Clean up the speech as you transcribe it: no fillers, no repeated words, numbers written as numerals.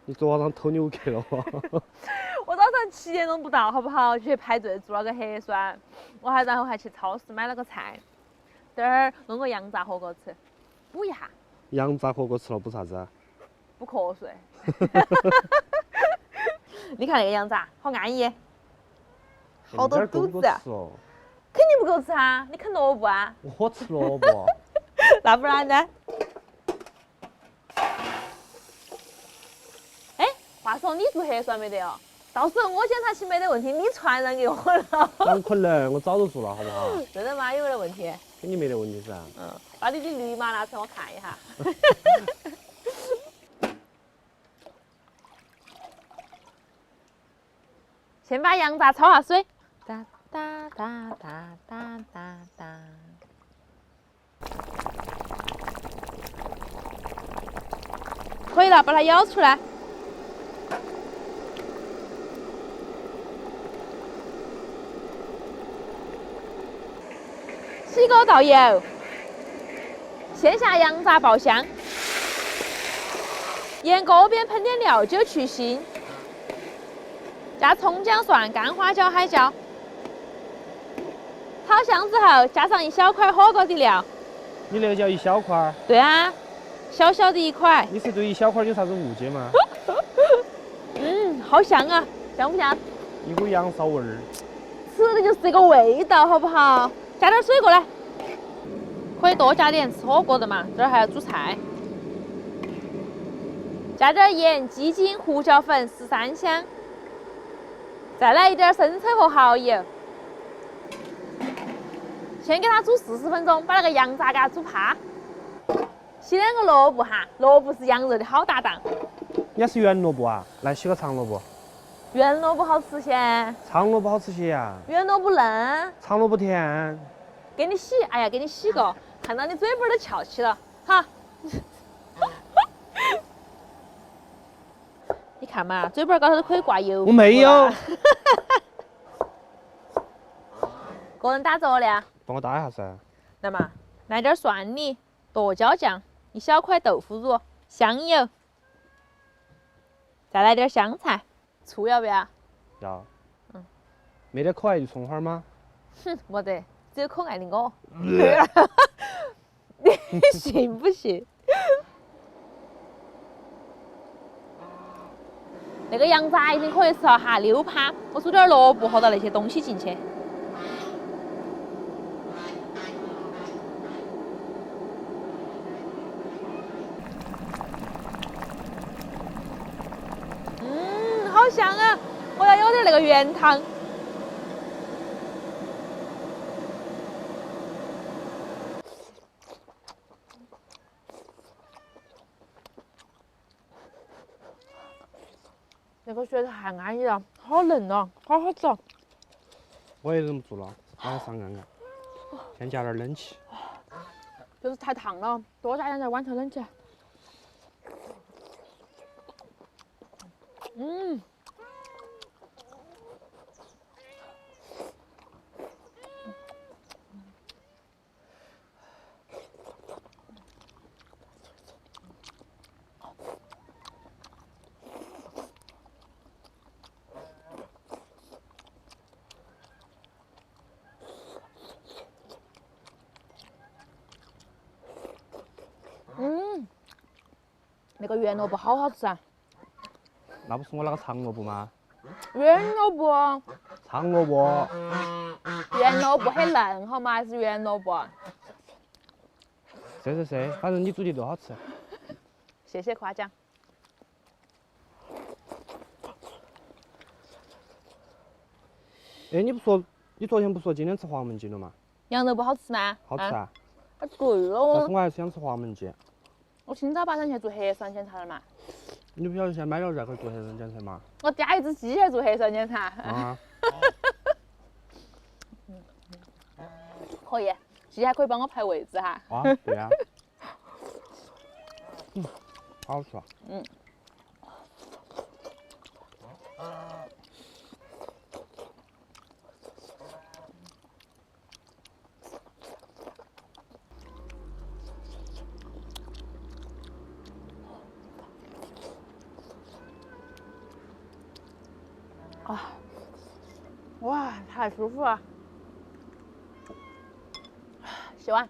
你昨晚上偷牛壳了吗？我早上7点钟不到，好不好？去排队做了个核酸，然后还去超市买了个菜，等会儿弄个羊杂火锅吃，补一下，羊杂火锅吃了补啥子啊？补瞌睡。你看那个羊杂，好安逸，好多肚子啊！吃哦。肯定不够吃啊！你啃萝卜啊？我吃萝卜。那不然呢？哎，话说你做核酸没得哦？到时候我检查起没得问题，你传染给我了。哪可能？我早就做了，好不好？真的吗？有没得问题？肯定没得问题噻。把你的绿码拿出来我看一下。先把羊杂焯下水。哒哒哒哒哒哒哒。可以了，把它舀出来。起锅倒油，先下羊杂爆香，沿锅边喷点料酒去腥，加葱姜蒜、干花椒、海椒。炒香之后，加上一小块火锅底料。你那个叫一小块儿？对啊，小小的一块。你是对一小块有啥子误解吗？好香啊，香不香？一股羊骚味儿。吃的就是这个味道，好不好？加点水过来，可以多加点，吃火锅的嘛。这儿还要煮菜，加点盐、鸡精、胡椒粉、13香，再来一点生抽和蚝油。先给它煮40分钟，把那个羊杂给它煮趴。洗2个萝卜哈，萝卜是羊肉的好搭档。人家是圆萝卜啊，来洗个长萝卜。圆萝卜好吃些，长萝卜好吃些呀。圆萝卜嫩，长萝卜甜。给你洗，哎呀，给你洗个，看到你嘴巴都翘起了，哈。你看嘛，嘴巴高头都可以挂油。我没有。个人打折的啊。帮我搭一下噻。来嘛，来点蒜泥、剁椒酱，一小块豆腐乳，香油，再来点香菜，醋要不要？要。没得可爱的葱花吗？哼，没得，只有可爱的我。你信不信？那个羊杂已经可以吃了哈，6趴。我煮点萝卜和到那些东西进去。好香啊！我要有点那个原汤。那个血太安逸了，好嫩哦，好好吃哦。我也忍不住了，马上上岸了。先加点冷气。就是太烫了，多加点在碗头冷起来。那个圆萝卜好好吃啊！那不是我那个长萝卜吗？圆萝卜，长萝卜。圆萝卜很嫩，好吗？还是圆萝卜。是，反正你煮的都好吃。谢谢夸奖。哎，你不说，你昨天不说今天吃黄焖鸡了吗？羊肉不好吃吗？好吃啊。太贵了哦。但是我还是想吃黄焖鸡。我清早8点去做核酸检查了嘛。你不晓得现在买了再可以做核酸检查吗？我加一只鸡来做核酸检查。啊。可以，鸡还可以帮我排位置哈。啊，对啊。好吃啊。啊，哇，太舒服了，洗碗。